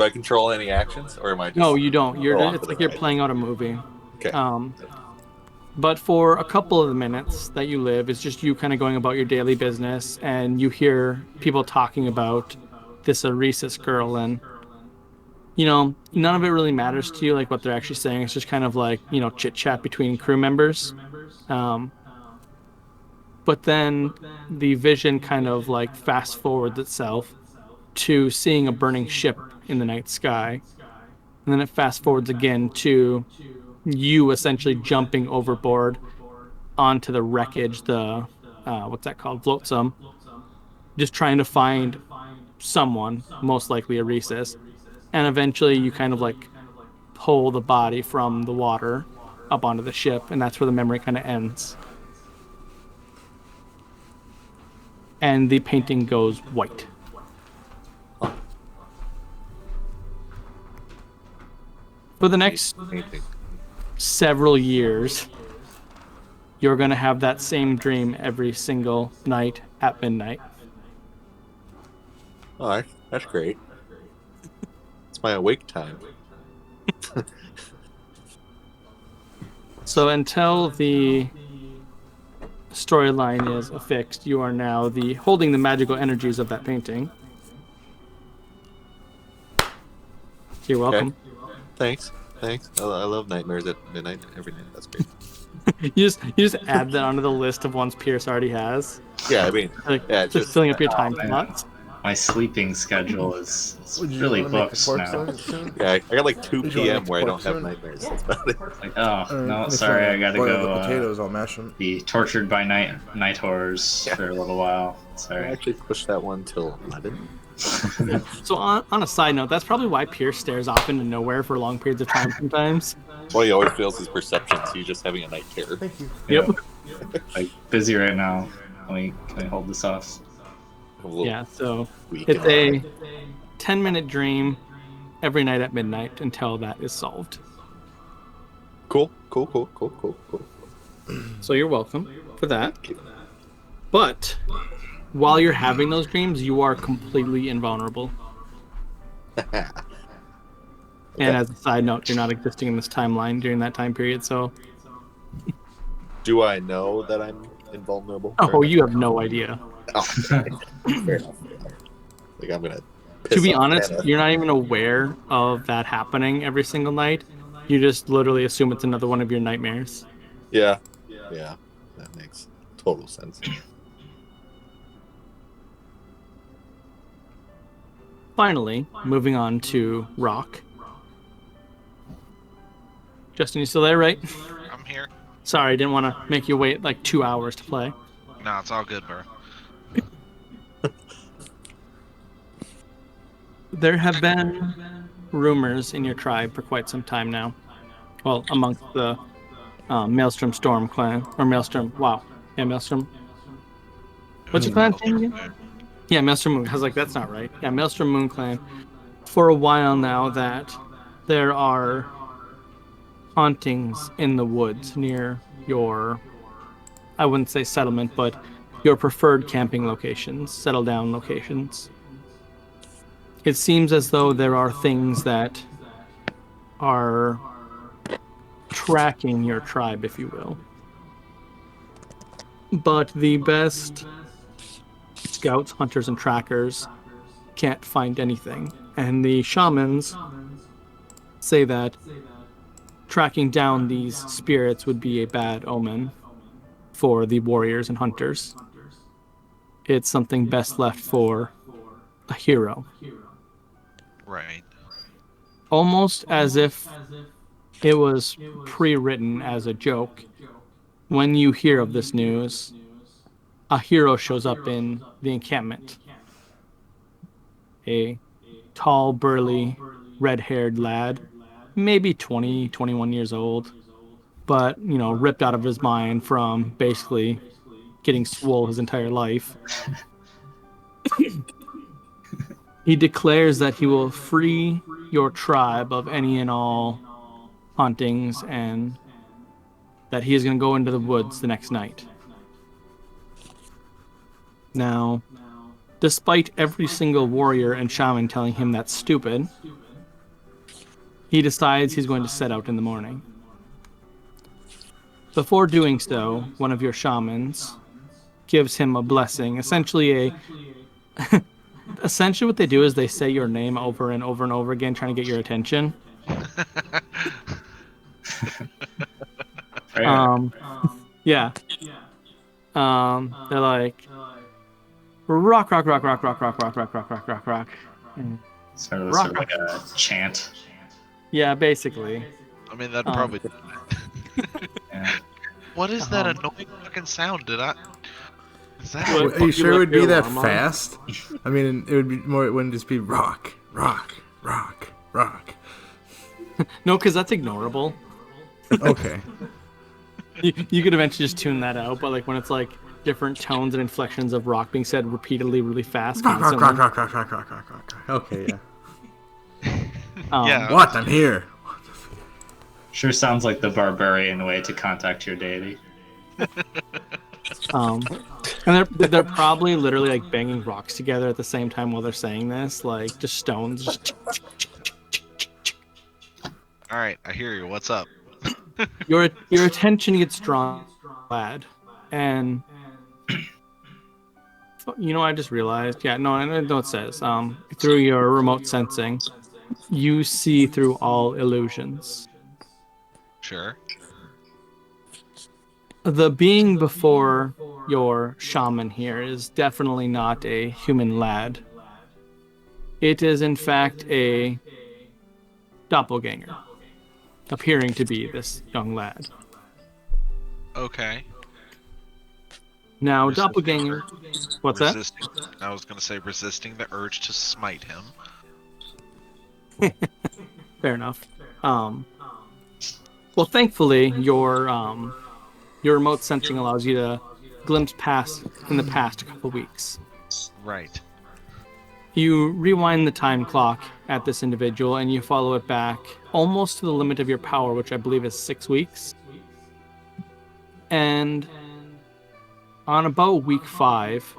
Do I control any actions, or am I No, just you don't. go on for It's the like you're ride? playing out a movie. Okay. Um, but for a couple of the minutes that you live, it's just you kind of going about your daily business, and you hear people talking about this Aresis girl, and none of it really matters to you, like what they're actually saying. It's just kind of like chit chat between crew members. Um, but then the vision kind of like fast forwards itself to seeing a burning ship in the night sky, and then it fast forwards again to you essentially jumping overboard onto the wreckage, the what's that called? Flotsam, just trying to find someone, most likely a rhesus. And eventually you kind of like pull the body from the water up onto the ship, and that's where the memory kind of ends. And the painting goes white. For the next Painting. several years, you're going to have that same dream every single night at midnight. Oh, that's great. It's my awake time. So until the storyline is affixed, you are now the holding the magical energies of that painting. You're Okay. welcome. Thanks. Thanks. I love nightmares at midnight every night. That's great. You just add that onto the list of ones Pierce already has. Yeah, I mean, Like yeah, it's just just filling up your time man. slots. My sleeping schedule is Would you really want to make a booked pork now. soon? yeah. I got like 2 Did you wanna p.m. make where I pork don't have soon? nightmares. That's about it. Like, oh no, If you sorry, wanna I gotta boil go the potatoes, I'll mash them. be tortured by night horrors Yeah. for a little while. I Sorry. actually pushed that one till 11. So on a side note, that's probably why Pierce stares off into nowhere for long periods of time sometimes. Well, he always fails his perception, so he's just having a night terror. Thank you. Yep. Like busy right now. Can we hold this off? A little Yeah, so weak it's and- a 10-minute dream every night at midnight until that is solved. Cool. So you're welcome for that. But while you're having those dreams, you are completely invulnerable. And as a side note, you're not existing in this timeline during that time period, so Do I know that I'm invulnerable? oh, you have no idea. Oh, fair enough. Like I'm gonna. To be piss off honest, Hannah. you're not even aware of that happening every single night. You just literally assume it's another one of your nightmares. Yeah, that makes total sense. Finally, moving on to Rock. Justin, you still there, right? I'm here. Sorry, I didn't want to make you wait like 2 hours to play. No, it's all good, bro. There have been rumors in your tribe for quite some time now. Well, amongst the Maelstrom Storm clan, or Maelstrom, wow. Yeah, Maelstrom. What's your clan name again? Yeah, Maelstrom Moon. I was like, that's not right. Yeah, Maelstrom Moon clan. For a while now that there are hauntings in the woods near your, I wouldn't say settlement, but your preferred camping locations, settle down locations. It seems as though there are things that are tracking your tribe, if you will. But the best scouts, hunters, and trackers can't find anything. And the shamans say that tracking down these spirits would be a bad omen for the warriors and hunters. It's something best left for a hero. Right. Almost as if it was pre-written as a joke. When you hear of this news, a hero shows up in the encampment. A tall, burly, red-haired lad, maybe 20, 21 years old, but, ripped out of his mind from basically getting swole his entire life. He declares that he will free your tribe of any and all hauntings, and that he is going to go into the woods the next night. Now, despite every single warrior and shaman telling him that's stupid, he decides he's going to set out in the morning. Before doing so, one of your shamans gives him a blessing. Essentially what they do is they say your name over and over and over again, trying to get your attention. Fair. Yeah. They're like, rock, rock, rock, rock, rock, rock, rock, rock, rock, rock, rock, rock. Sort of Rock, like a chant. Yeah, basically. I mean, that'd probably. Yeah. What is that annoying fucking sound? Is that? What? Are you sure it would be that Alarm on? fast? I mean, it would be more. It wouldn't just be rock, rock, rock, rock. No, because that's ignorable. Okay. You could eventually just tune that out, but like when it's like different tones and inflections of rock being said repeatedly, really fast. Rock, rock, constantly. rock, rock, rock, rock, rock, rock, rock. Okay, yeah. Yeah. What? I'm here. Sure sounds like the barbarian way to contact your deity. And they're probably literally like banging rocks together at the same time while they're saying this, like just stones. Just All right, I hear you. What's up? your attention gets drawn, lad, and you know I just realized. Yeah, no, I know it says. Through your remote sensing, you see through all illusions. Sure. The being before your shaman here is definitely not a human lad. It is in fact a doppelganger, appearing to be this young lad. Okay. Now, Resisting doppelganger. What's that? resisting, I was gonna say resisting the urge to smite him. Fair enough. Well, thankfully, your remote sensing allows you to glimpse past in the past a couple weeks. Right. You rewind the time clock at this individual and you follow it back almost to the limit of your power, which I believe is 6 weeks. And on about week 5,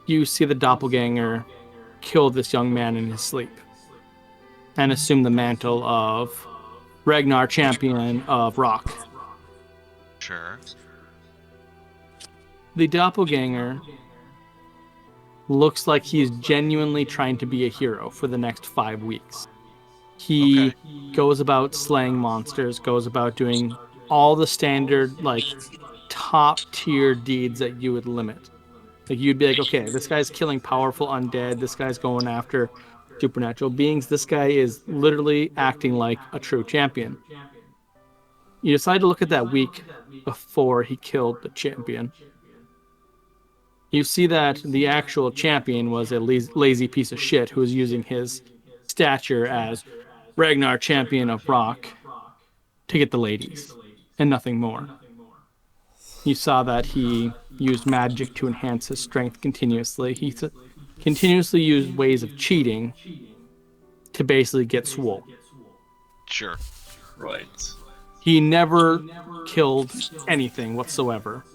you see the doppelganger kill this young man in his sleep and assume the mantle of Ragnar, champion of rock. Sure. The doppelganger looks like he's genuinely trying to be a hero for the next 5 weeks. He goes about slaying monsters, goes about doing all the standard, like, top tier deeds that you would limit. Like, you'd be like, okay, this guy's killing powerful undead, this guy's going after supernatural beings, this guy is literally acting like a true champion. You decide to look at that week before he killed the champion. You see that the actual champion was a lazy piece of shit who was using his stature as Ragnar, champion of rock, to get the ladies, and nothing more. You saw that he used magic to enhance his strength continuously. He continuously used ways of cheating to basically get swole. Sure. Right. He never killed anything whatsoever.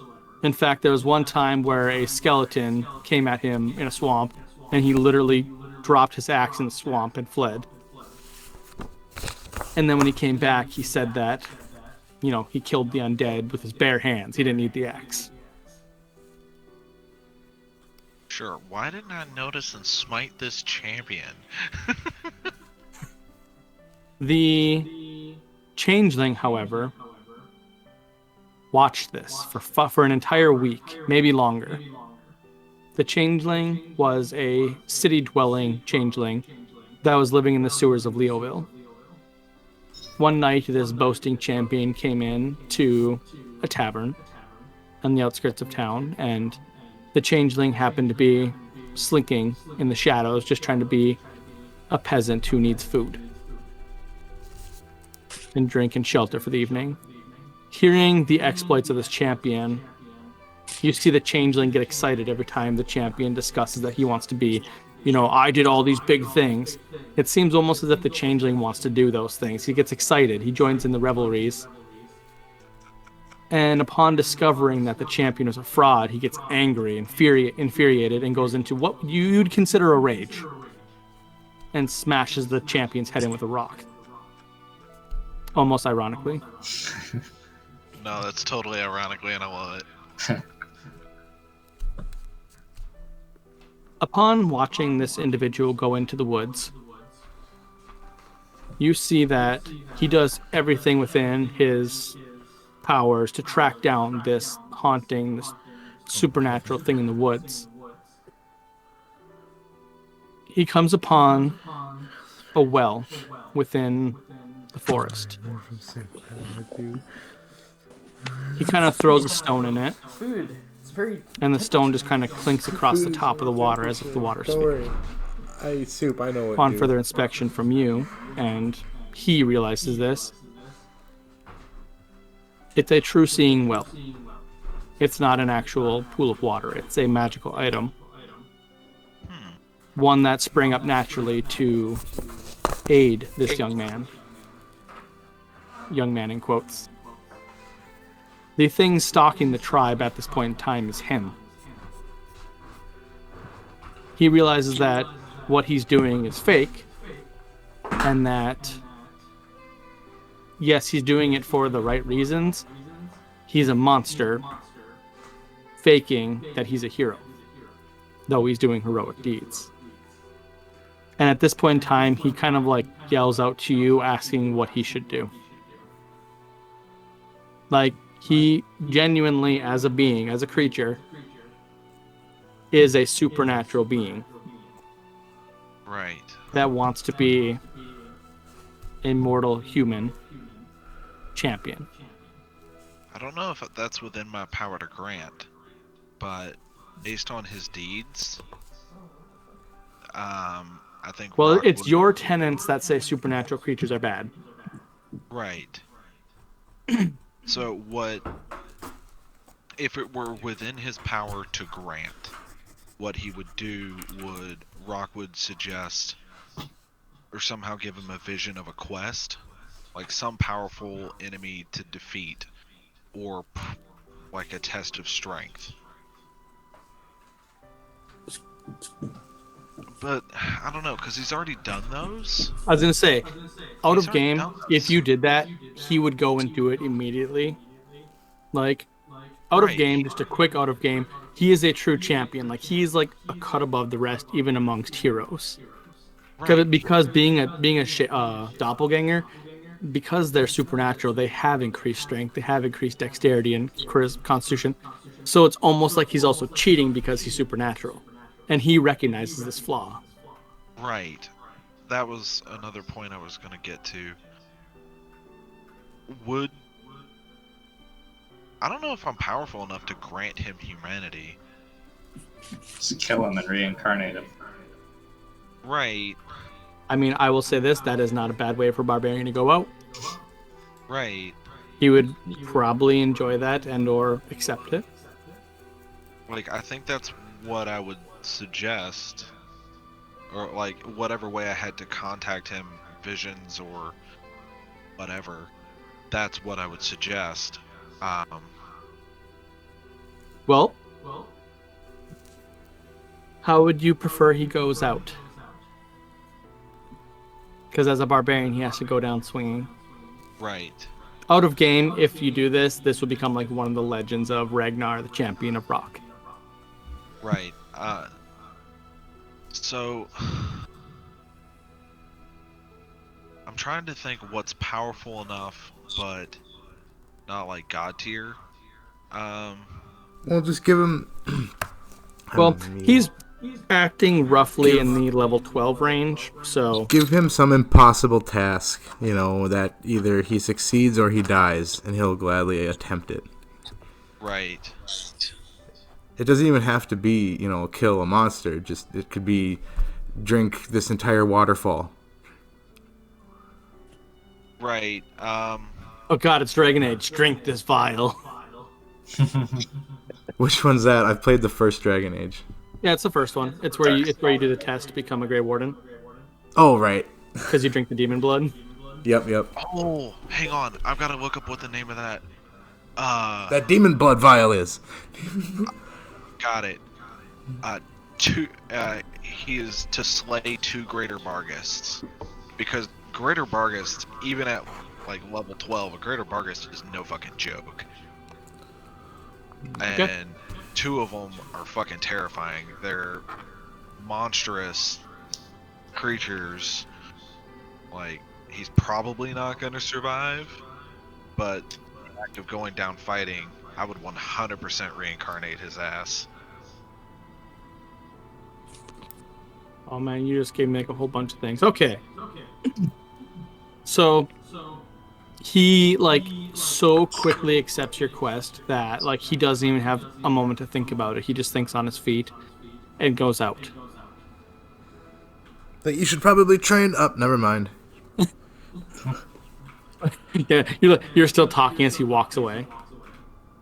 In fact, there was one time where a skeleton came at him in a swamp, and he literally dropped his axe in the swamp and fled. And then when he came back, he said that, you know, he killed the undead with his bare hands. He didn't need the axe. Sure. Why didn't I notice and smite this champion? The changeling, however, watched this for an entire week, maybe longer. The changeling was a city-dwelling changeling that was living in the sewers of Leoville. One night, this boasting champion came in to a tavern on the outskirts of town, and the changeling happened to be slinking in the shadows, just trying to be a peasant who needs food and drink and shelter for the evening. Hearing the exploits of this champion, you see the changeling get excited every time the champion discusses that he wants to be, you know, I did all these big things. It seems almost as if the changeling wants to do those things. He gets excited. He joins in the revelries. And upon discovering that the champion is a fraud, he gets angry, infuriated, and goes into what you'd consider a rage, and smashes the champion's head in with a rock. almost ironically. No, that's totally ironically, and I love it. Upon watching this individual go into the woods, you see that he does everything within his powers to track down this haunting, this supernatural thing in the woods. He comes upon a well within the forest. He kind of throws a stone in it, Food. It's very. and the stone just kind of clinks across the top of the water as if the water's Don't fake. worry. I eat soup. I know what. Upon to do. further inspection from you, and he realizes this, it's a true seeing well. It's not an actual pool of water. It's a magical item. One that sprang up naturally to aid this young man. Young man in quotes. The thing stalking the tribe at this point in time is him. He realizes that what he's doing is fake, and that, yes, he's doing it for the right reasons. He's a monster, faking that he's a hero, though he's doing heroic deeds. And at this point in time, he kind of like yells out to you, asking what he should do. Like, he genuinely, as a being, as a creature, is a supernatural being Right. that wants to be a mortal human champion. I don't know if that's within my power to grant, but based on his deeds, I think. Well, Rock it's would- your tenets that say supernatural creatures are bad. Right. So what if it were within his power to grant? What he would do would Rock would suggest or somehow give him a vision of a quest, like some powerful enemy to defeat, or like a test of strength. But I don't know, because he's already done those. I was gonna say, out He's of already game, done if this. you did that, he would go and do it immediately. Like, out of Right. game, just a quick out of game. He is a true champion. Like, he's like a cut above the rest, even amongst heroes. Right. Because being a doppelganger, because they're supernatural, they have increased strength, they have increased dexterity and constitution. So it's almost like he's also cheating because he's supernatural, and he recognizes this flaw. Right. That was another point I was going to get to. I don't know if I'm powerful enough to grant him humanity. Just kill him and reincarnate him. Right. I mean, I will say this: that is not a bad way for Barbarian to go out. Right. He would probably enjoy that and/or accept it. Like, I think that's what I would suggest. Or, like, whatever way I had to contact him, visions or whatever, that's what I would suggest. Well, how would you prefer he goes out? Because as a barbarian, he has to go down swinging. Right. Out of game, if you do this, this will become like one of the legends of Ragnar, the champion of rock. Right. So I'm trying to think what's powerful enough, but not like god tier. Well, just give him. Well, he's acting roughly in the level 12 range, so Give him some impossible task, that either he succeeds or he dies, and he'll gladly attempt it. Right. It doesn't even have to be, kill a monster. It could be drink this entire waterfall. Right. oh god, it's Dragon Age. Drink this vial. Which one's that? I've played the first Dragon Age. Yeah, it's the first one. It's where you do the test to become a Grey Warden Oh, right. because you drink the demon blood. Yep. Oh, hang on. I've got to look up what the name of that. That demon blood vial is. Got it. He is to slay 2 greater Barghists, because greater Barghists, even at like level 12. A Greater Bargus is no fucking joke. Okay. And two of them are fucking terrifying. They're monstrous creatures. Like, he's probably not going to survive, but the act of going down fighting, I would 100% reincarnate his ass. Oh man, you just gave me like a whole bunch of things. Okay. So he like so quickly accepts your quest that like he doesn't even have a moment to think about it. He just thinks on his feet and goes out. That you should probably train up. Never mind. Yeah, you're still talking as he walks away.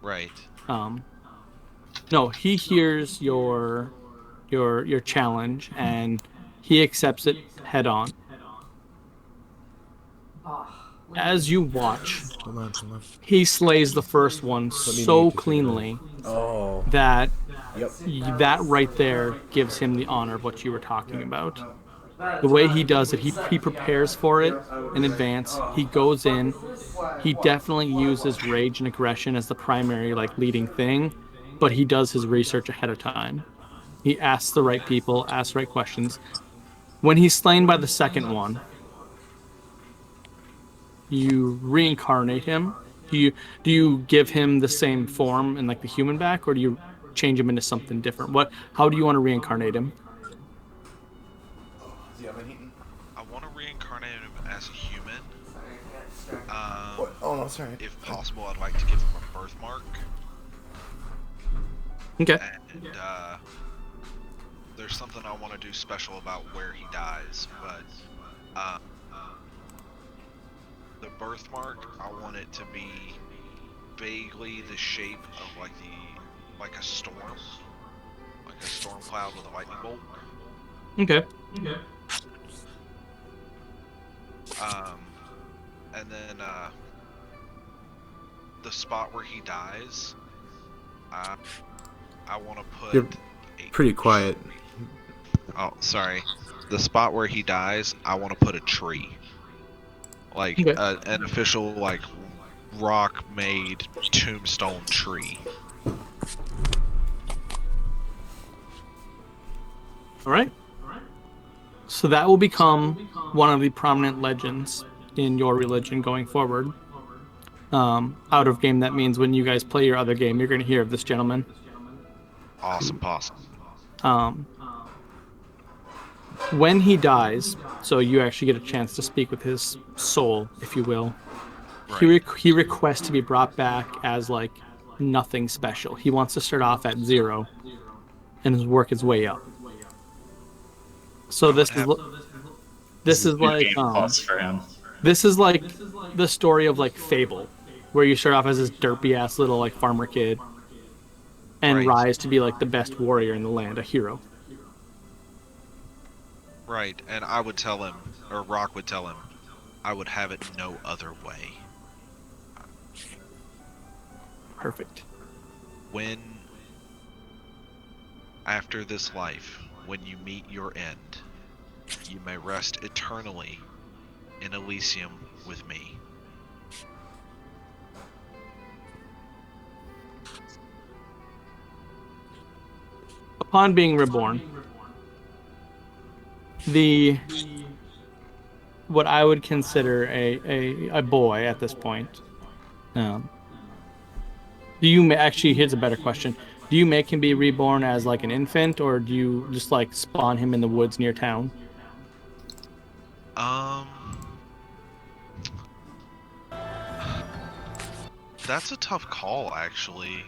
Right. No, he hears your challenge and he accepts it head on. As you watch, Hold on. he slays the first one so cleanly Oh. that Yep. that right there gives him the honor of what you were talking about. The way he does it, he prepares for it in advance. He goes in. He definitely uses rage and aggression as the primary like leading thing, but he does his research ahead of time. He asks the right people, asks the right questions. When he's slain by the second one, you reincarnate him. Do you give him the same form and like the human back, or do you change him into something different? How do you want to reincarnate him? I want to reincarnate him as a human. Oh no, sorry. If possible, I'd like to give him a birthmark. Okay. And there's something I want to do special about where he dies, but the birthmark, I want it to be vaguely the shape of like a storm cloud with a lightning bolt. Okay. And then the spot where he dies, I want to put. You're pretty quiet. Oh, sorry. The spot where he dies, I want to put a tree, like Okay. an official like rock-made tombstone tree. All right. So that will become one of the prominent legends in your religion going forward. Out of game, that means when you guys play your other game, you're going to hear of this gentleman. Awesome, possum. When he dies, so you actually get a chance to speak with his soul, if you will. Right. He requests to be brought back as like nothing special. He wants to start off at 0 and work his way up. So this is like Game plus for him. this is like the story of like Fable, where you start off as this derpy ass little like farmer kid and Right. rise to be like the best warrior in the land, a hero. Right, and I would tell him, or Rock would tell him, I would have it no other way. Perfect. When, after this life, when you meet your end, you may rest eternally in Elysium with me. Upon being reborn, what I would consider a boy at this point. Actually, here's a better question. Do you make him be reborn as like an infant, or do you just like spawn him in the woods near town? That's a tough call, actually.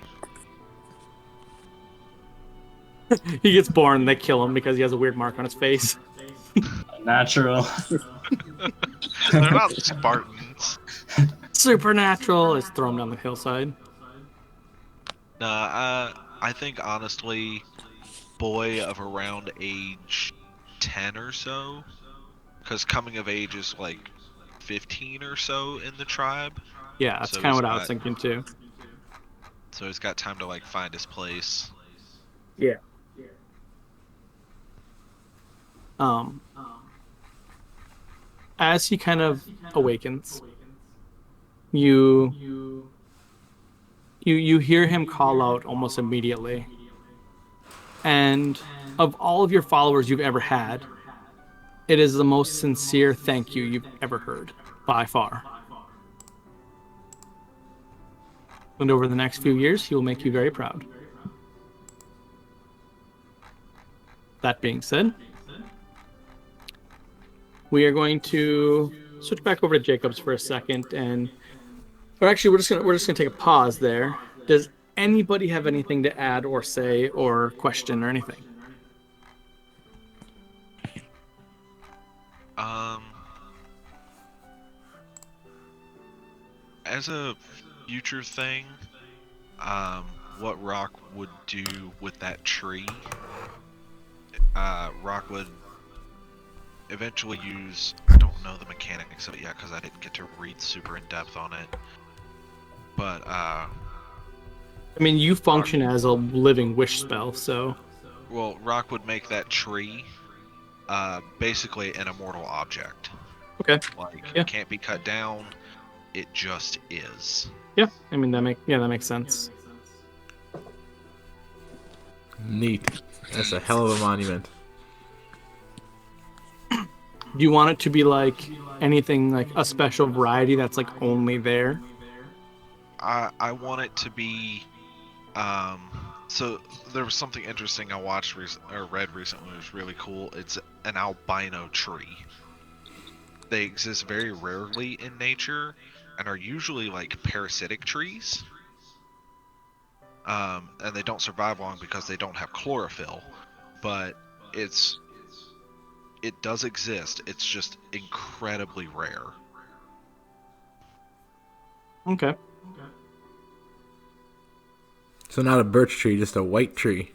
He gets born, they kill him because he has a weird mark on his face. Natural. They're not Spartans. Supernatural. Let's throw him down the hillside. Nah, I think honestly, boy of around age 10 or so, because coming of age is like 15 or so in the tribe. Yeah, that's So kind of he's what I was got- thinking too. So he's got time to like find his place. Yeah. As he kind of awakens, You hear him call out almost immediately. And of all of your followers you've ever had, it is the most sincere thank you you've ever heard, by far. And over the next few years, he will make you very proud. That being said, we are going to switch back over to Jacobs for a second, or actually, we're just gonna take a pause there. Does anybody have anything to add or say or question or anything? As a future thing, what Rock would do with that tree, Rock would eventually use, I don't know the mechanics of it yet because I didn't get to read super in depth on it, but I mean, you function as a living wish spell, so well, Rock would make that tree basically an immortal object. okay. Like, Yeah. it can't be cut down, it just is. Yeah, I mean that makes sense. Neat. That's a hell of a monument. Do you want it to be like anything like a special variety that's like only there? I want it to be so there was something interesting I watched or read recently. It was really cool. It's an albino tree. They exist very rarely in nature and are usually like parasitic trees. And they don't survive long because they don't have chlorophyll, but it does exist. It's just incredibly rare. Okay. So not a birch tree, just a white tree.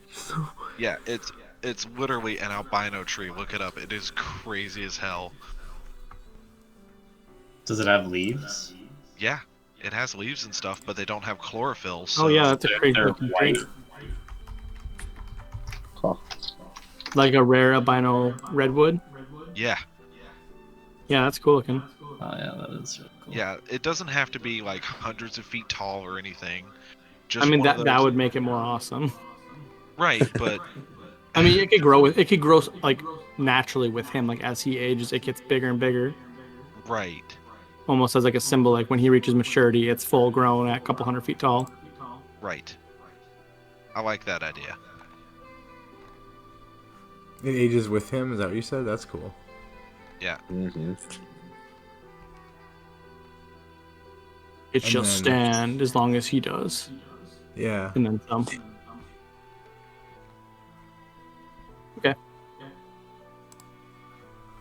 Yeah, it's literally an albino tree. Look it up. It is crazy as hell. Does it have leaves? Yeah, it has leaves and stuff, but they don't have chlorophyll. So Oh yeah, that's a crazy They're looking white. tree. Huh. Like a rare albino redwood. yeah, Yeah, that's cool looking. Oh yeah, that is really cool. yeah. It doesn't have to be like hundreds of feet tall or anything. Just I mean one of that those- would make it more awesome. right, but I mean, it could grow like naturally with him. Like as he ages, it gets bigger and bigger, right. almost as like a symbol. Like when he reaches maturity, it's full grown at a couple 100 feet tall. Right. I like that idea. It ages with him, is that what you said? That's cool. Yeah. Mm-hmm. It And shall then- stand as long as he does, Yeah. and then some. Okay.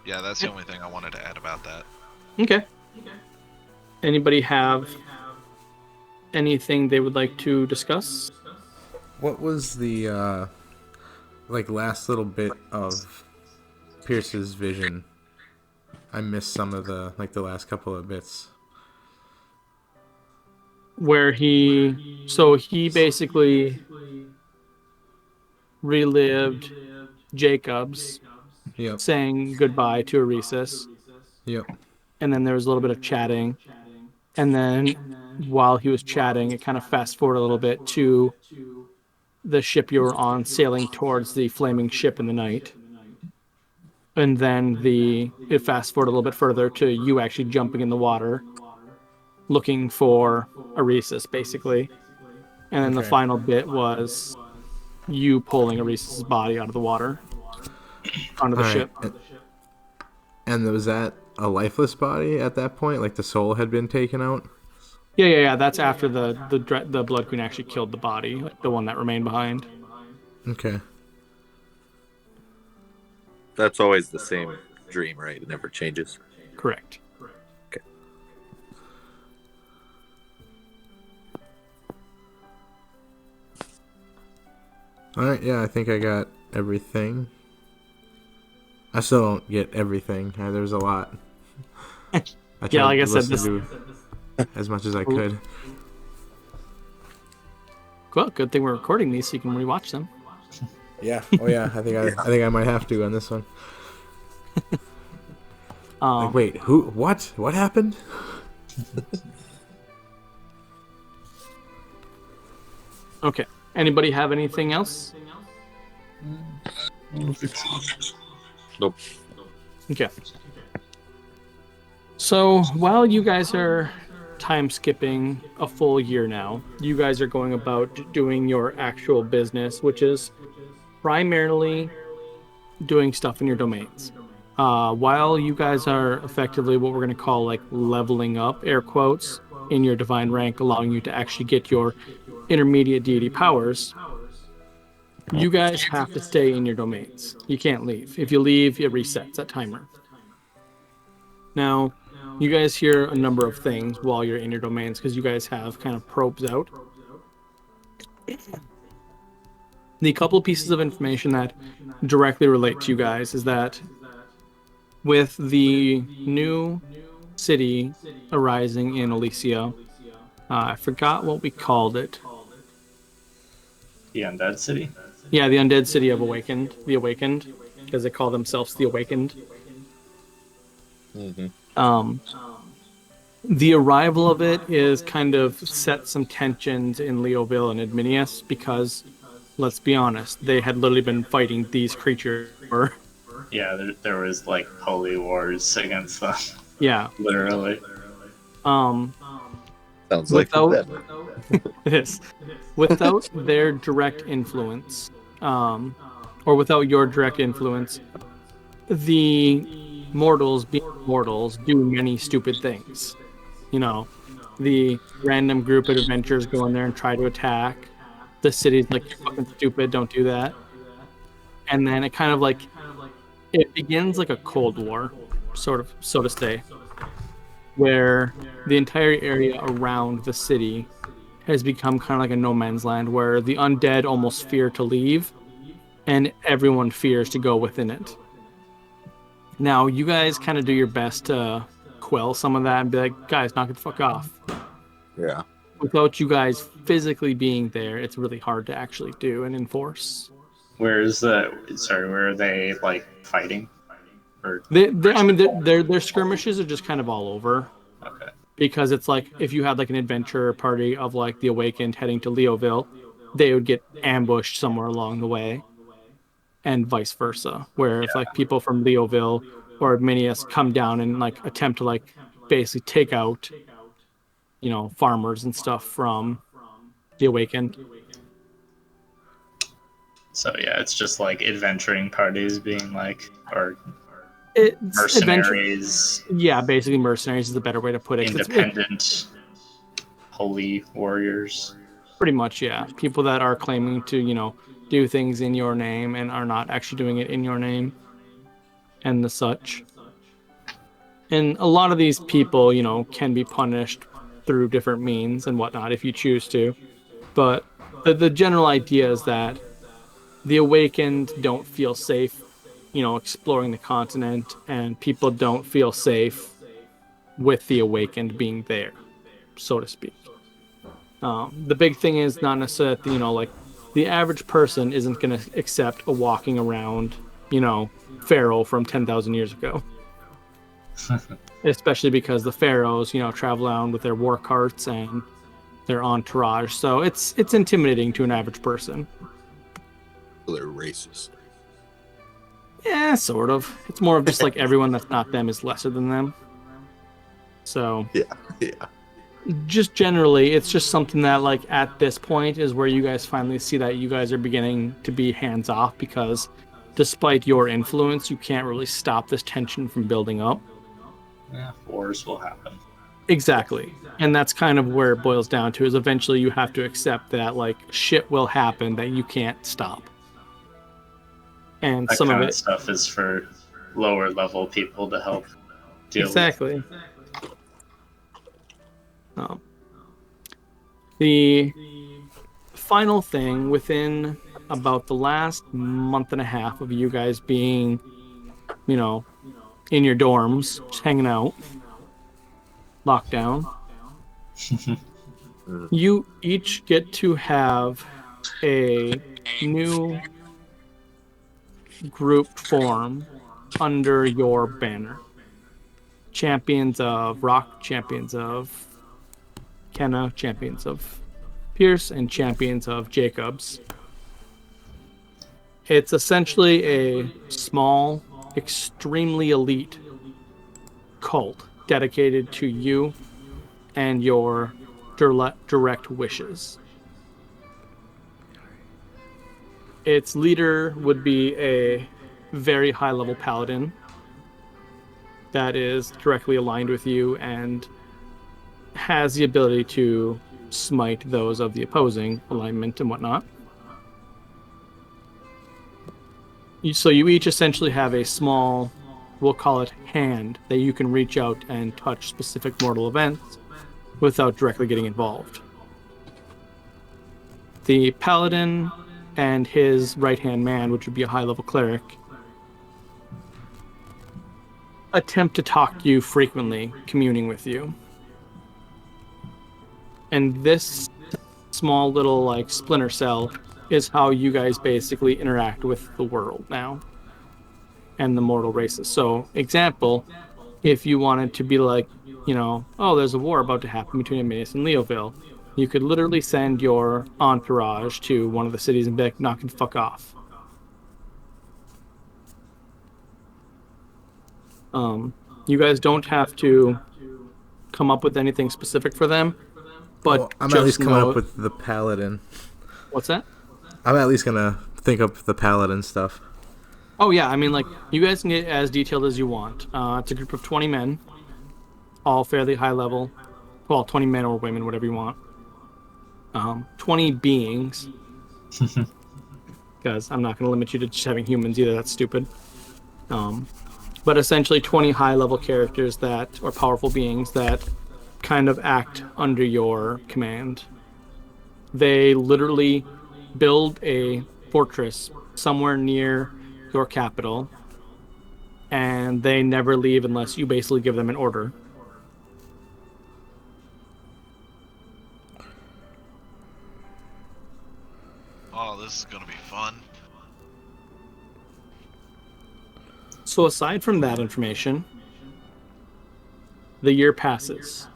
Yeah, that's the only thing I wanted to add about that. Okay. Anybody have anything they would like to discuss? What was the like last little bit of Pierce's vision? I missed some of the last couple of bits. Where he basically relived Jacobs Yep. saying goodbye to Oresis, Yep. and then there was a little bit of chatting, and then while he was chatting, it kind of fast forward a little bit to the ship you were on sailing towards the flaming ship in the night, and then it fast forward a little bit further to you actually jumping in the water looking for Oresis, basically. And then the Okay. final bit was you pulling Oresis' body out of the water onto the All right. ship. And was that a lifeless body at that point? Like the soul had been taken out? Yeah. That's after the Blood Queen actually killed the body, like the one that remained behind. Okay. That's always the same dream, right? It never changes. Correct. Alright, yeah, I think I got everything. I still don't get everything. There's a lot. I tried Yeah, like I to said, listen to as much as I could. Well, good thing we're recording these so you can rewatch them. Yeah. Oh yeah. I think I might have to on this one. Like, wait, who? What? What happened? Okay. Anybody have anything else? Nope. Okay. So while you guys are time skipping a full year now, you guys are going about doing your actual business, which is primarily doing stuff in your domains. While you guys are effectively what we're going to call like leveling up, air quotes, in your divine rank, allowing you to actually get your intermediate deity powers, you guys have to stay in your domains. You can't leave. If you leave, it resets that timer. Now, you guys hear a number of things while you're in your domains because you guys have kind of probes out. The couple pieces of information that directly relate to you guys is that with the new city arising in Olesia, I forgot what we called it. The Undead City? Yeah, the undead city of the Awakened, because they call themselves the Awakened. Mm-hmm. The arrival of it is kind of set some tensions in Leoville and Adminius because, let's be honest, they had literally been fighting these creatures. Yeah, there was like holy wars against them. Yeah. Literally. Sounds like Without that. this, without their direct influence, or without your direct influence, the mortals, being mortals, do many stupid things. You know, the random group of adventurers go in there and try to attack. The city's like, you're fucking stupid, don't do that. And then it kind of like, it begins like a Cold War, sort of, so to say, where the entire area around the city has become kind of like a no man's land where the undead almost fear to leave and everyone fears to go within it. Now, you guys kind of do your best to quell some of that and be like, guys, knock it the fuck off. Yeah. Without you guys physically being there, it's really hard to actually do and enforce. Where are they like fighting? Or I mean, their skirmishes are just kind of all over. okay. Because it's like if you had like an adventure party of like the Awakened heading to Leoville, they would get ambushed somewhere along the way, and vice versa. Where if like people from Leoville or Minius come down and like attempt to like basically take out, farmers and stuff from the Awakened. So yeah, it's just like adventuring parties being like, or It's mercenaries, yeah, basically mercenaries is the better way to put it. independent, holy warriors. Pretty much, yeah. People that are claiming to, do things in your name and are not actually doing it in your name and the such. And a lot of these people, can be punished through different means and whatnot if you choose to. But the general idea is that the Awakened don't feel safe, exploring the continent, and people don't feel safe with the Awakened being there, so to speak. The big thing is not necessarily that, like the average person isn't going to accept a walking around, pharaoh from 10,000 years ago. Especially because the pharaohs, travel around with their war carts and their entourage. So it's intimidating to an average person. They're racist. Yeah, sort of. It's more of just like everyone that's not them is lesser than them. So Yeah. just generally, it's just something that like at this point is where you guys finally see that you guys are beginning to be hands off because despite your influence, you can't really stop this tension from building up. Yeah, wars will happen. Exactly. And that's kind of where it boils down to is eventually you have to accept that like shit will happen that you can't stop. And That some kind of it stuff is for lower level people to help deal exactly. The final thing within about the last month and a half of you guys being, in your dorms, just hanging out, lockdown, you each get to have a new group form under your banner. Champions of Rock, champions of Kenna, champions of Pierce and champions of Jacobs. It's essentially a small, extremely elite cult dedicated to you and your direct wishes. Its leader would be a very high-level paladin that is directly aligned with you and has the ability to smite those of the opposing alignment and whatnot. So you each essentially have a small, we'll call it hand, that you can reach out and touch specific mortal events without directly getting involved. The paladin and his right-hand man, which would be a high-level cleric, attempt to talk to you frequently, communing with you. And this small little like splinter cell is how you guys basically interact with the world now and the mortal races. So, example, if you wanted to be like, oh, there's a war about to happen between Emmaus and Leoville, you could literally send your entourage to one of the cities and be like, knock and fuck off. You guys don't have to come up with anything specific for them, but well, I'm at least coming up with the paladin. What's that? I'm at least gonna think up the paladin stuff. Oh yeah, I mean, like, you guys can get as detailed as you want. It's a group of 20 men, all fairly high level. Well, 20 men or women, whatever you want. 20 beings, because I'm not going to limit you to just having humans either. That's stupid. But essentially 20 high-level characters or powerful beings that kind of act under your command. They literally build a fortress somewhere near your capital, and they never leave unless you basically give them an order. Oh, this is gonna be fun. So aside from that information, the year passes.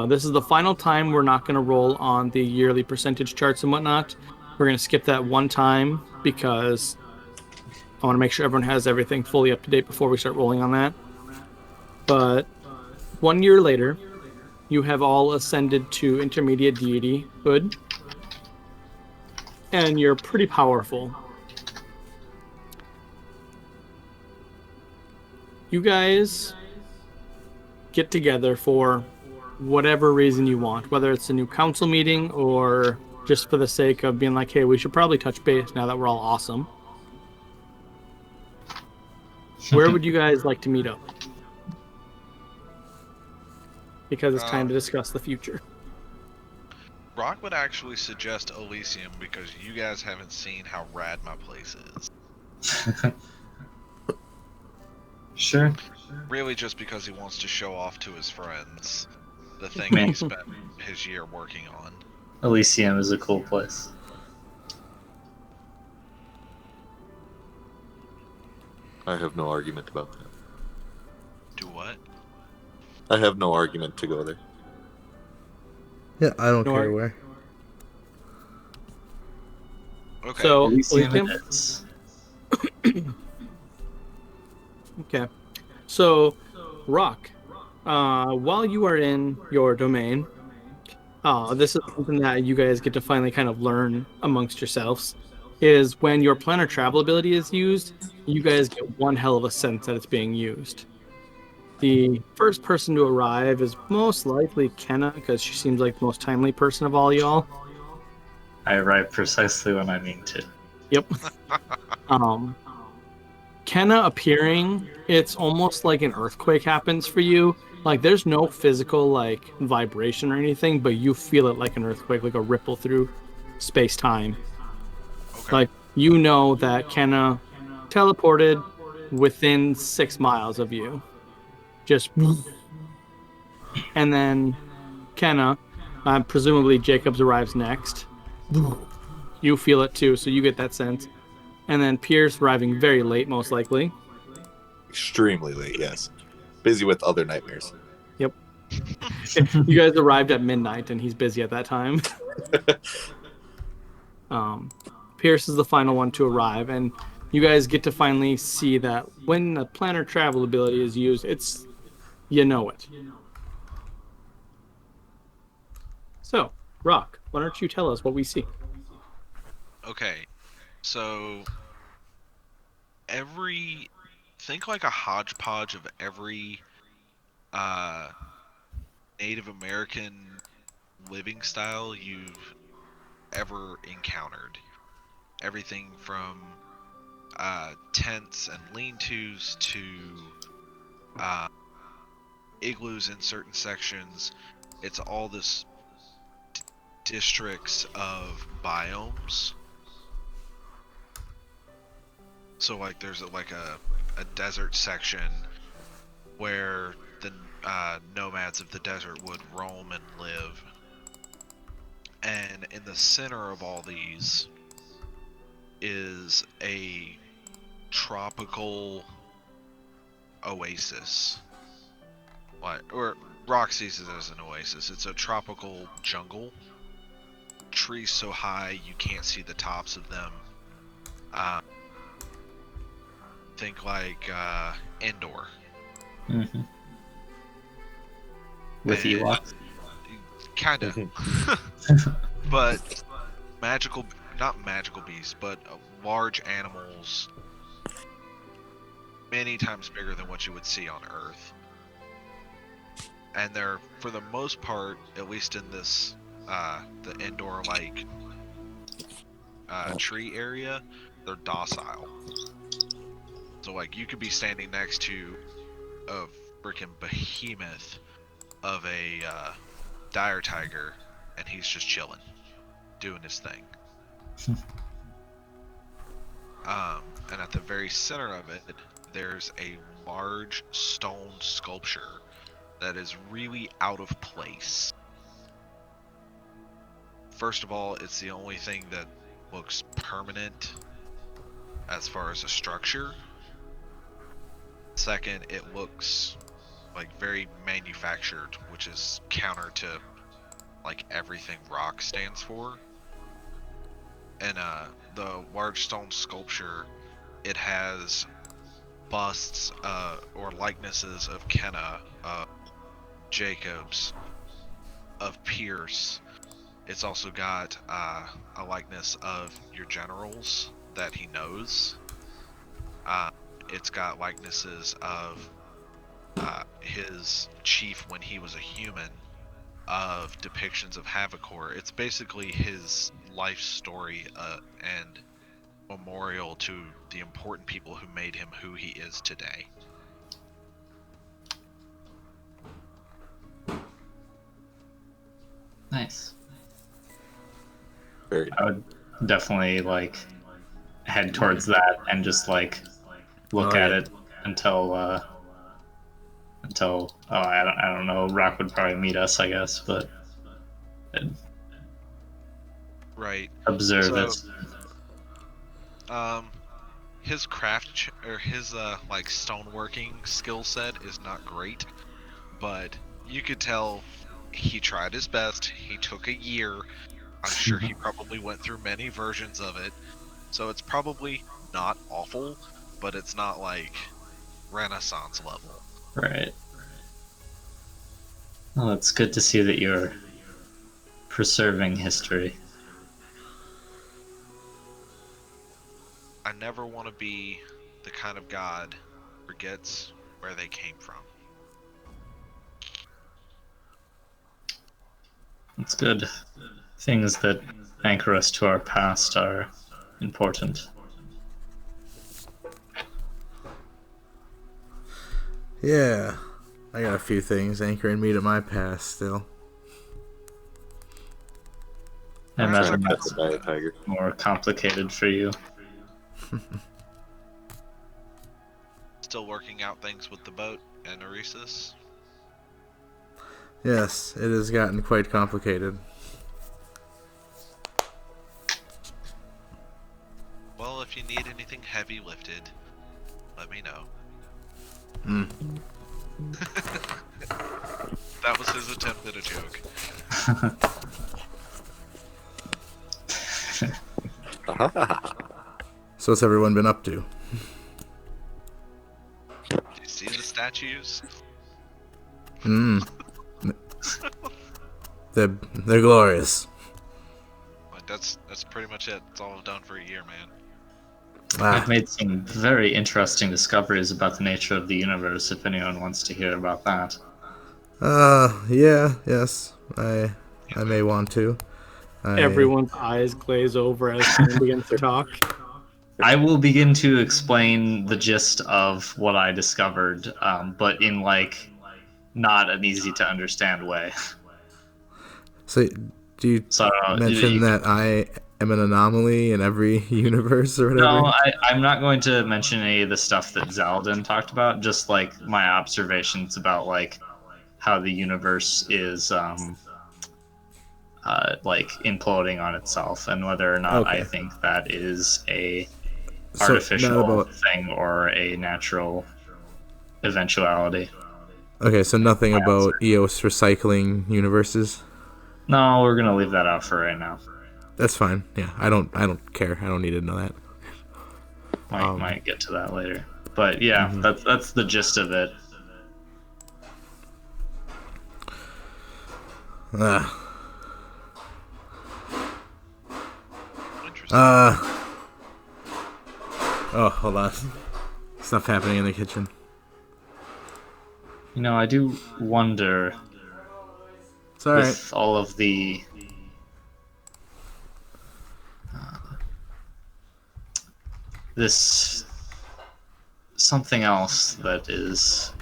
This is the final time we're not going to roll on the yearly percentage charts and whatnot. We're going to skip that one time because I want to make sure everyone has everything fully up to date before we start rolling on that. But 1 year later, you have all ascended to intermediate deityhood, and you're pretty powerful. You guys get together for whatever reason you want, whether it's a new council meeting or just for the sake of being like, hey, we should probably touch base now that we're all awesome. Where would you guys like to meet up? Because it's time to discuss the future. Rock would actually suggest Elysium because you guys haven't seen how rad my place is. Sure. Really just because he wants to show off to his friends the thing he spent his year working on. Elysium is a cool place. I have no argument about that. Do what? I have no argument to go there. Yeah, I don't No care arg- where. Okay. So, Elysium Elysium? it is. Okay. So, Rock, while you are in your domain, this is something that you guys get to finally kind of learn amongst yourselves, is when your planner travel ability is used, you guys get one hell of a sense that it's being used. The first person to arrive is most likely Kenna, because she seems like the most timely person of all y'all. I arrive precisely when I mean to. Yep. Kenna appearing, it's almost like an earthquake happens for you. Like, there's no physical, like, vibration or anything, but you feel it like an earthquake, like a ripple through space-time. Okay. Like, you know that Kenna teleported within 6 miles of you. Just... And then Kenna, presumably Jacobs arrives next. You feel it too, so you get that sense. And then Pierce arriving very late, most likely. Extremely late, yes. Busy with other nightmares. Yep. You guys arrived at midnight, and he's busy at that time. Pierce is the final one to arrive, and you guys get to finally see that when the planner travel ability is used, you know it. So, Rock, why don't you tell us what we see? Okay, so think like a hodgepodge of every uh, Native American living style you've ever encountered. Everything from tents and lean-tos to igloos in certain sections. It's all this districts of biomes. So like there's a desert section where the nomads of the desert would roam and live. And in the center of all these is a tropical oasis. Or Rock sees it as an oasis. It's a tropical jungle. Trees so high you can't see the tops of them. Think like Endor. Mm-hmm. With And- Ewoks? Kind of. But not magical beasts, but large animals many times bigger than what you would see on Earth. And they're, for the most part, at least in this, the indoor, tree area, they're docile. So, like, you could be standing next to a freaking behemoth of a, dire tiger, and he's just chilling, doing his thing. And at the very center of it, there's a large stone sculpture that is really out of place. First of all, it's the only thing that looks permanent as far as a structure. Second, it looks like very manufactured, which is counter to like everything rock stands for. And the large stone sculpture, it has busts or likenesses of Kenna, Jacobs, of Pierce. It's also got a likeness of your generals that he knows. It's got likenesses of his chief when he was a human, of depictions of Havocor. It's basically his life story and memorial to the important people who made him who he is today. Nice. Very. I would definitely head towards that and just look Oh, at yeah. it until I don't know. Rock would probably meet us, I guess, but I'd Right. observe So- it. His craft or his stoneworking skill set is not great, but you could tell he tried his best. He took a year. I'm sure he probably went through many versions of it, so it's probably not awful, but it's not like Renaissance level. Right. Well, it's good to see that you're preserving history. I never want to be the kind of god who forgets where they came from. It's good. Things that anchor us to our past are important. Yeah, I got a few things anchoring me to my past still. I imagine That's that's a diet tiger. more complicated for you. Still working out things with the boat and Oresis. Yes, it has gotten quite complicated. Well, if you need anything heavy lifted, let me know. That was his attempt at a joke. So what's everyone been up to? Do you see the statues? They're glorious. Like that's pretty much it. That's all I've done for a year, man. I've made some very interesting discoveries about the nature of the universe, if anyone wants to hear about that. Yes. I may want to. Everyone's eyes glaze over as Sam begins to talk. I will begin to explain the gist of what I discovered, but in, like, not an easy to understand way. So, do you So mention that I am an anomaly in every universe or whatever? No, I'm not going to mention any of the stuff that Zaldin talked about, just, like, my observations about, like, how the universe is, like, imploding on itself, and whether or not I think that is a artificial thing or a natural eventuality. Okay, so nothing about EOS recycling universes? No, we're gonna leave that out for right now. That's fine. Yeah, I don't care. I don't need to know that. Might get to that later. But yeah, that's the gist of it. Interesting. Oh, hold on. Stuff happening in the kitchen. You know, I do wonder, It's alright. with all of the this something else that is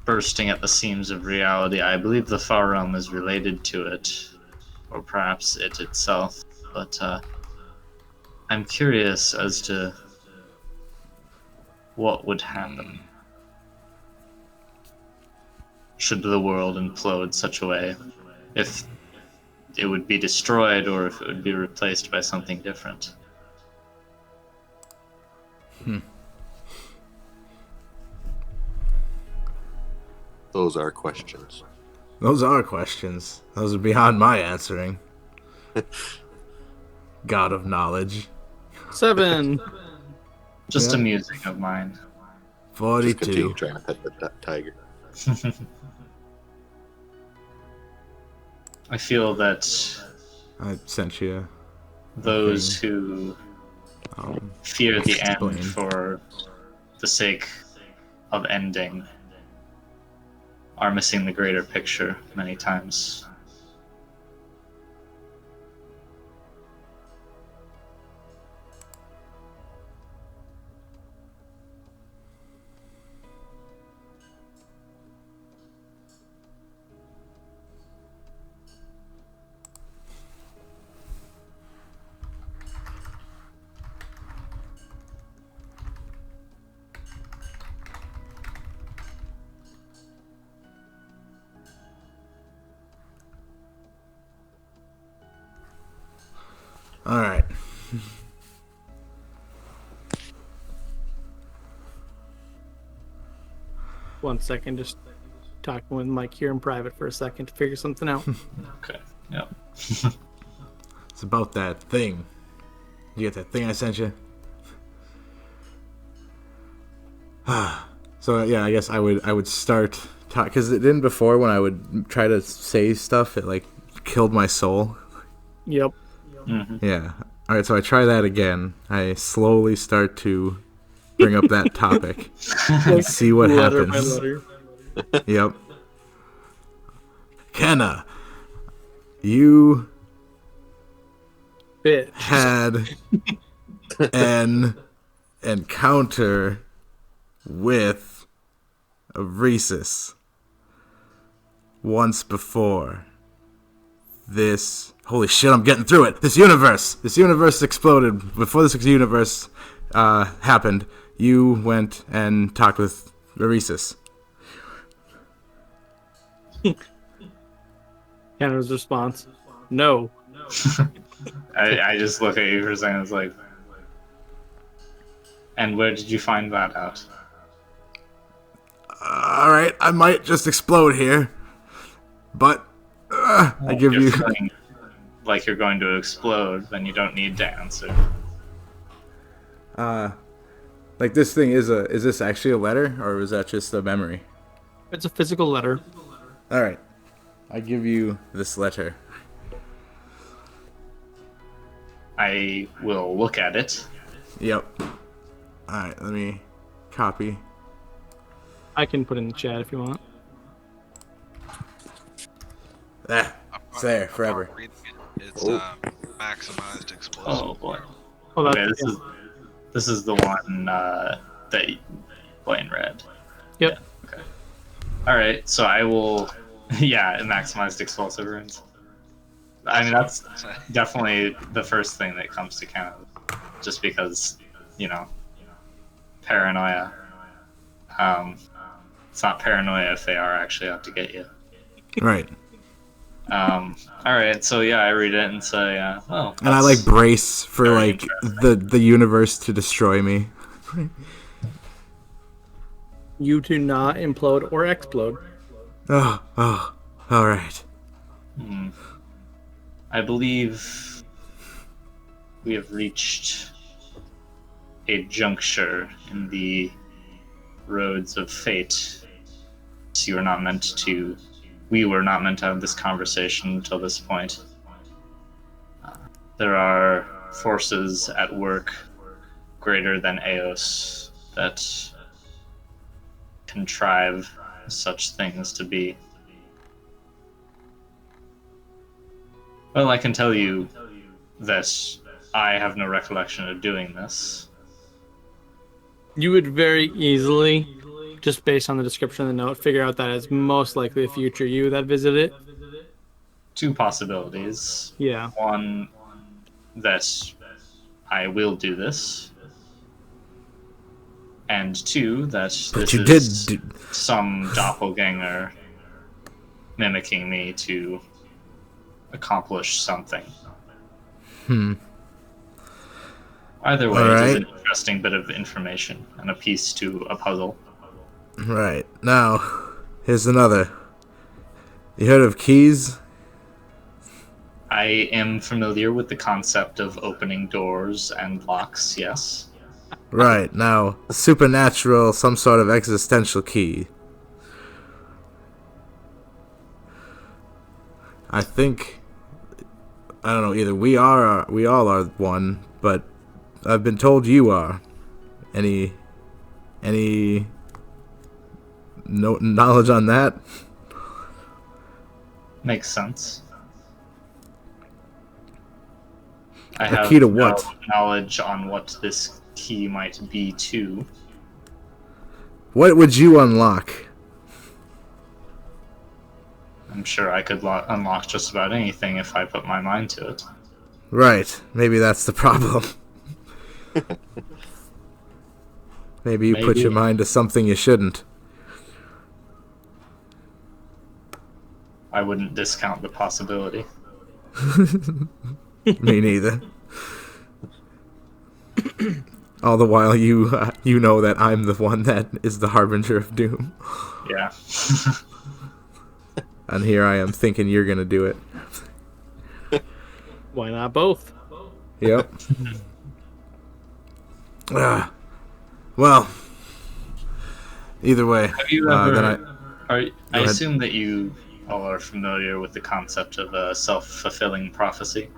bursting at the seams of reality. I believe the Far Realm is related to it, or perhaps it itself, but I'm curious as to what would happen should the world implode such a way, if it would be destroyed or if it would be replaced by something different. Those are questions. Those are questions. Those are beyond my answering. God of knowledge. 7. Just Yeah. a musing of mine. Just 42. continue trying to pet the tiger. I feel that I sent you. those who fear the explain. end for the sake of ending are missing the greater picture many times. Alright. One second, just talking with Mike here in private for a second to figure something out. Okay. Yep. It's about that thing. You get that thing I sent you? So yeah, I guess I would start talk, because it didn't before. When I would try to say stuff, it like killed my soul. Yep. Yeah. All right, so I try that again. I slowly start to bring up that topic and see what Letter by happens. letter. Yep. Kenna, you Bitch. had an encounter with a Rhesus once before. This, holy shit, I'm getting through it. This universe exploded. Before this universe happened, you went and talked with Rhesus. Hannah's response: No. I just look at you for a second. It's like, and where did you find that out? All right, might just explode here, but I give If you. you're feeling like you're going to explode, then you don't need to answer. Like this thing is this actually a letter, or was that just a memory? It's a physical letter. All right, I give you this letter. I will look at it. Yep. All right, let me copy. I can put it in the chat if you want. It's there forever. It's maximized explosive. Oh boy. Oh, Okay, that's, this is the one that Blaine read. Yep. Yeah, okay. All right, so I will. Yeah, maximized explosive runes. I mean, that's definitely the first thing that comes to count, just because, paranoia. It's not paranoia if they are actually out to get you. Right. All right, so yeah, I read it and say, oh. And I like brace for very like the universe to destroy me. You do not implode or explode. Oh, all right. I believe we have reached a juncture in the roads of fate. So we were not meant to have this conversation until this point. There are forces at work greater than Eos that contrive such things to be. Well, I can tell you that I have no recollection of doing this. You would very easily, just based on the description of the note, figure out that it's most likely a future you that visited it. Two possibilities. Yeah. One, that I will do this. And two, that But this you is did some doppelganger mimicking me to accomplish something. Either way, All it is right. an interesting bit of information and a piece to a puzzle. Right. Now, here's another. You heard of keys? I am familiar with the concept of opening doors and locks, yes. Right. Now, supernatural, some sort of existential key. I think, I don't know, either we all are one, but I've been told you are. Any knowledge on that? Makes sense. I A have key to no what? knowledge on what this key might be to. What would you unlock? I'm sure I could unlock just about anything if I put my mind to it. Right. Maybe that's the problem. Maybe you put Maybe. your mind to something you shouldn't. I wouldn't discount the possibility. Me neither. All the while you know that I'm the one that is the harbinger of doom. Yeah. And here I am thinking you're going to do it. Why not both? Yep. Well, either way. Have you then I ahead. assume that you all are familiar with the concept of a self-fulfilling prophecy.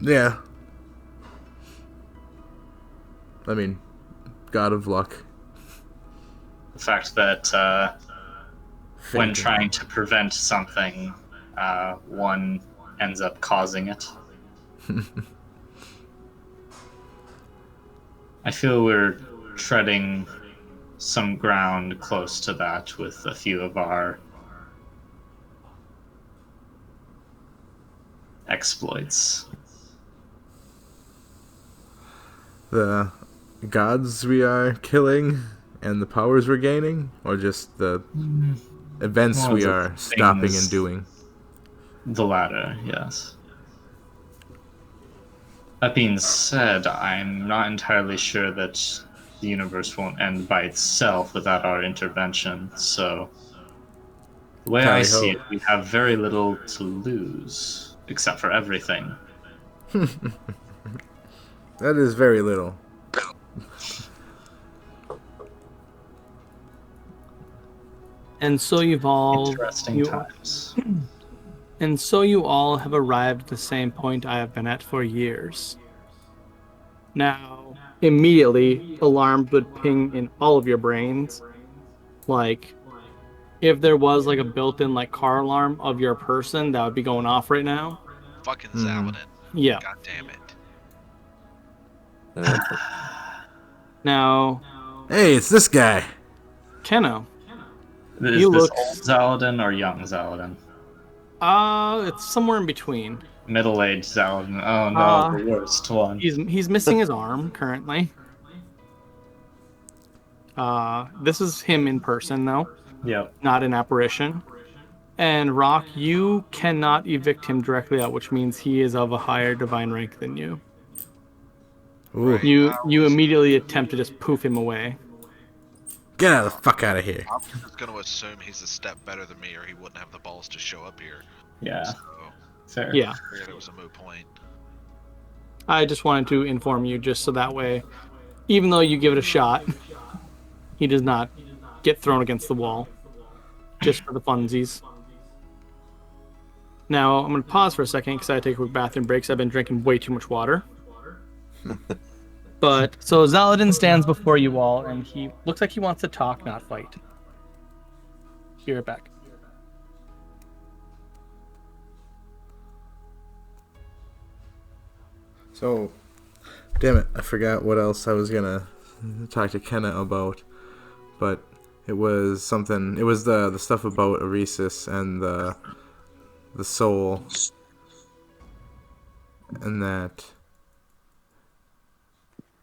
Yeah. I mean, God of luck. The fact that when Fate. trying to prevent something, one ends up causing it. I feel we're treading some ground close to that with a few of our exploits. The gods we are killing and the powers we're gaining, or just the events Well, we the are stopping things- and doing? The latter, yes. That being said, I'm not entirely sure that the universe won't end by itself without our intervention. So, the way I Tally see ho. it, we have very little to lose, except for everything. That is very little. And so you've all Interesting times. And so you all have arrived at the same point I have been at for years. Now, immediately, alarms would ping in all of your brains. Like, if there was like a built-in like car alarm of your person, that would be going off right now. Fucking Zaladin. Yeah. God damn it. Now, Hey, it's this guy. Keno. Is He this looks- old Zaladin or young Zaladin? It's somewhere in between. Middle-aged Zaladin. Oh no, the worst one. He's missing his arm currently. This is him in person though, Yep. not an apparition. And Rock, you cannot evict him directly out, which means he is of a higher divine rank than you. Ooh. Right. You immediately attempt to just poof him away. Get out of the fuck out of here. I'm just going to assume he's a step better than me, or he wouldn't have the balls to show up here. Yeah. So, Fair. Yeah, I figured it was a moot point. I just wanted to inform you just so that way, even though you give it a shot, he does not get thrown against the wall, just for the funsies. Now, I'm going to pause for a second because I take a quick bathroom break because I've been drinking way too much water. But, so Zaladin stands before you all, and he looks like he wants to talk, not fight. Be right back. So, damn it, I forgot what else I was gonna talk to Kenna about. But it was something, it was the stuff about Oresis and the soul. And that...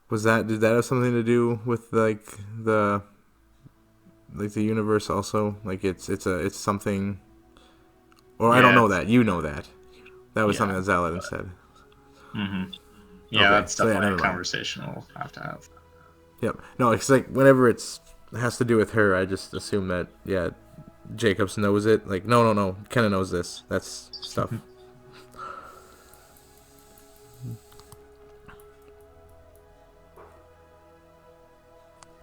did that have something to do with like the universe also? Like it's something, or I don't Yeah. know that. You know that. That was Yeah. something that Zaladin said. Mm-hmm. Yeah, Okay, that's so yeah, definitely never a mind. conversation we'll have to have. Yep. No, it's like whenever it has to do with her, I just assume that Jacobs knows it. Like no, Kenna knows this. That's stuff.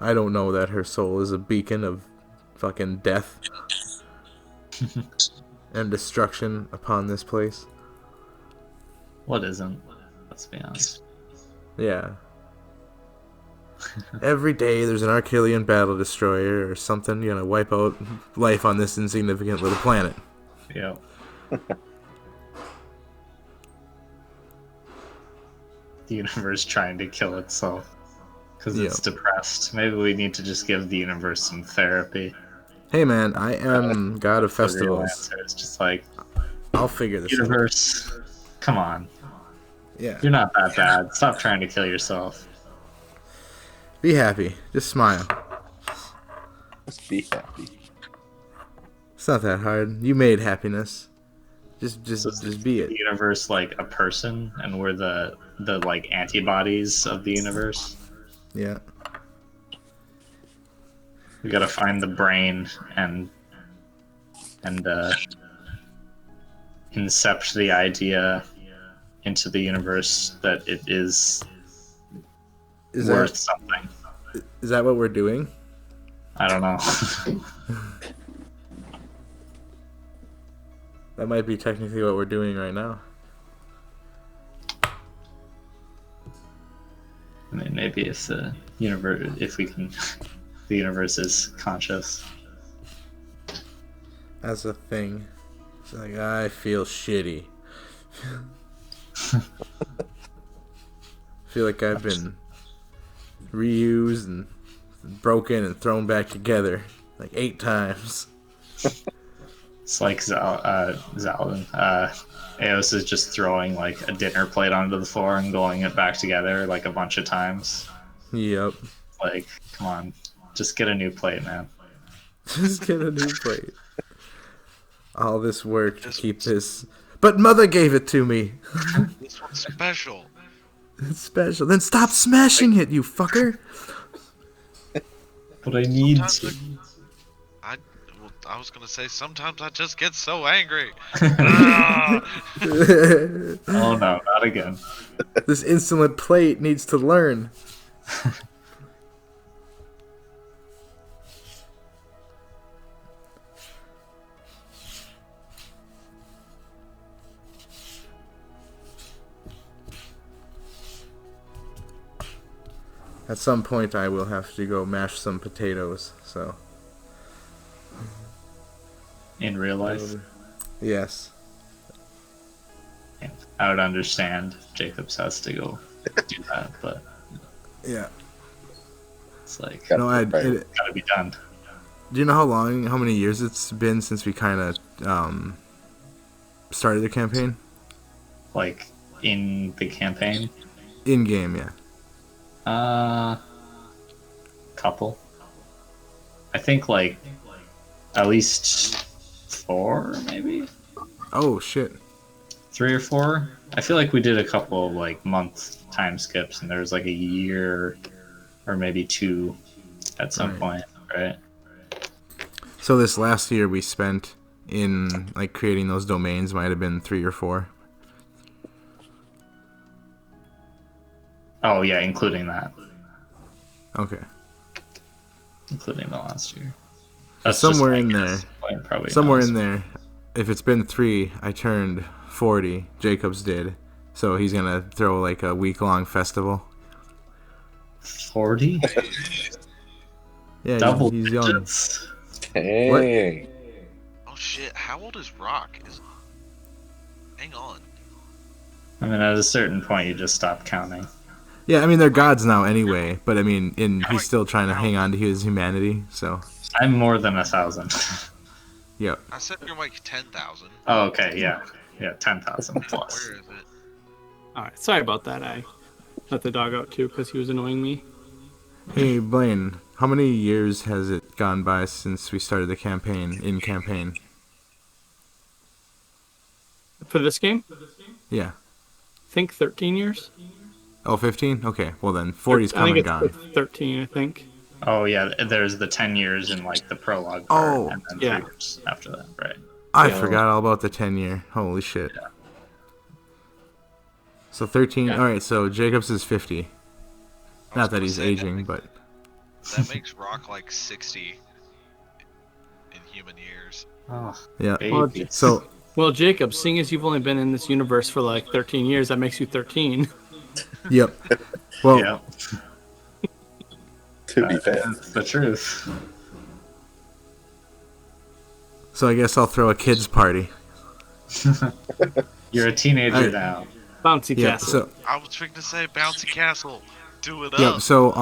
I don't know that her soul is a beacon of fucking death and destruction upon this place. What isn't? Let's be honest. Yeah. Every day there's an Archelian battle destroyer or something gonna wipe out life on this insignificant little planet. Yep. The universe trying to kill itself because it's depressed. Maybe we need to just give the universe some therapy. Hey man, I am god of The real festivals. answer is just like, I'll figure this out. universe, come on. Yeah. You're not that bad. Stop trying to kill yourself. Be happy. Just smile. Just be happy. It's not that hard. You made happiness. Just So is be the it. universe like a person, and we're the like antibodies of the universe. Yeah. We gotta find the brain and incept the idea into the universe that it is Is worth something. that what we're doing? I don't know. That might be technically what we're doing right now. I mean, maybe if the universe, if we can, the universe is conscious. As a thing. It's like, I feel shitty. Feel like I've been reused and broken and thrown back together like 8 times. It's like Zaladin. Eos is just throwing like a dinner plate onto the floor and gluing it back together like a bunch of times. Yep. Like, come on, just get a new plate, man. Just get a new plate. All this work to keep this. But mother gave it to me. This one's special. It's special. Then stop smashing it, you fucker. But I need Sometimes to. I was gonna say sometimes I just get so angry. Ah! Oh no, not again. This insolent plate needs to learn. At some point, I will have to go mash some potatoes. So In real life, yes. I would understand if Jacobs has to go do that, but Yeah. it's like No, gotta be done. Do you know how many years it's been since we kind of started the campaign? Like in the campaign, In game, yeah. couple. I think like at least 4, maybe Oh shit. 3 or 4. I feel like we did a couple of like month time skips, and there was like a year or maybe 2 at some Right. point, right? So this last year we spent in like creating those domains might have been 3 or 4. Oh yeah, including that, Okay. including the last year. Somewhere my in guess. there. Blaine probably Somewhere knows. in there, if it's been 3, I turned 40. Jacobs did, so he's gonna throw like a week-long festival. 40 Yeah, double he's young. digits. Dang. Oh shit! How old is Rock? Hang on. I mean, at a certain point, you just stop counting. Yeah, I mean they're gods now anyway, but I mean, he's still trying to hang on to his humanity. So, I'm more than 1,000. yeah. I said you're like 10,000. Oh, okay, yeah, 10,000 plus. Where is it? All right, sorry about that. I let the dog out too because he was annoying me. Hey Blaine, how many years has it gone by since we started the campaign? In campaign, For this game, yeah. I think 13 years. Oh, 15? Okay, well then 40's I come think and it's gone. 13. I think. Oh yeah, there's the 10 years in like the prologue Oh, part, and then yeah. 3 years after that, right? I Yeah. forgot all about the 10-year. Holy shit. Yeah. So 13. Yeah. All right, so Jacobs is 50. I was Not that gonna he's say, aging, but That makes Rock like 60 in human years. Oh, yeah. baby. So Well, Jacob, seeing as you've only been in this universe for like 13 years, that makes you 13. yep. Well, yeah, To be fair. that's the truth. so I guess I'll throw a kids party. You're a teenager I- now. Bouncy Yeah. castle. So I was trying to say Bouncy Castle. Do it yep. up. So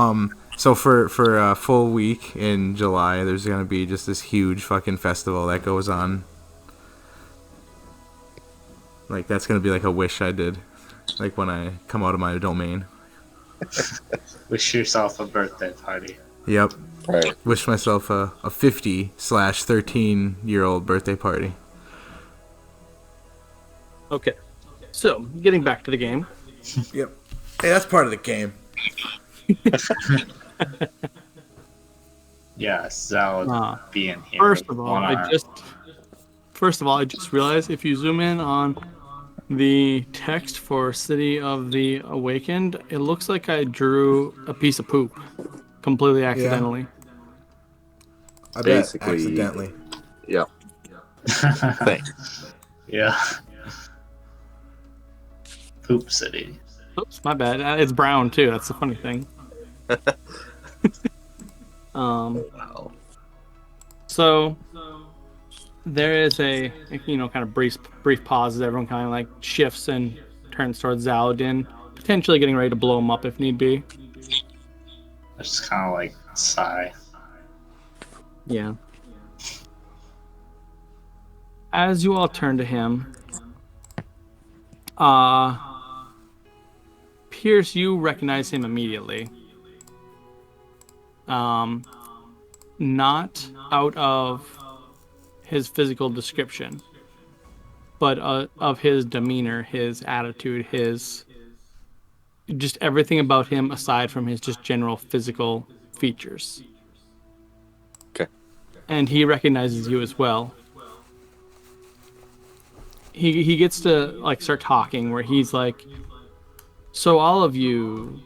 for a full week in July, there's gonna be just this huge fucking festival that goes on. Like that's gonna be like a wish I did, like when I come out of my domain. Wish yourself a birthday party. Yep. Right. Wish myself a 50/13-year-old birthday party. Okay. So, getting back to the game. Yep. Hey, that's part of the game. Yes, that would be in here. First of all, One arm. I just realized if you zoom in on the text for City of the Awakened, it looks like I drew a piece of poop completely accidentally. I bet Basically- accidentally. Yeah. Thanks. Yeah. Poop City. Oops, my bad. It's brown too. That's the funny thing. Wow. So there is a kind of brief pause as everyone kind of like shifts and turns towards Zaladin, potentially getting ready to blow him up if need be. I just kind of like sigh. Yeah. As you all turn to him, Pierce, you recognize him immediately. Not out of his physical description, but of his demeanor, his attitude, his just everything about him aside from his just general physical features. and he recognizes you as well. He gets to like start talking where he's like, so all of you